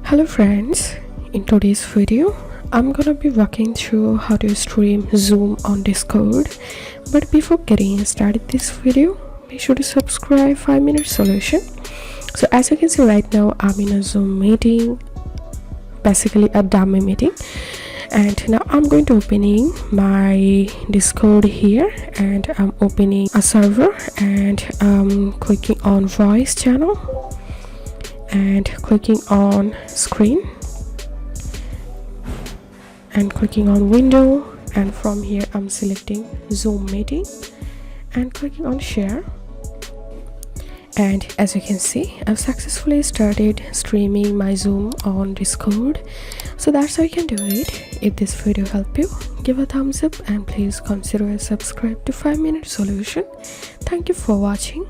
Hello friends, in today's video I'm gonna be walking through how to stream Zoom on Discord. But before getting started this video, make sure to subscribe 5-minute solution. So as you can see right now, I'm in a Zoom meeting, basically a dummy meeting, and now I'm going to opening my Discord here, and I'm opening a server, and I'm clicking on voice channel and clicking on screen and clicking on window, and from here I'm selecting Zoom meeting and clicking on share. And as you can see, I've successfully started streaming my Zoom on Discord. So that's how you can do it. If this video helped you, give a thumbs up and please consider a subscribe to 5-minute solution. Thank you for watching.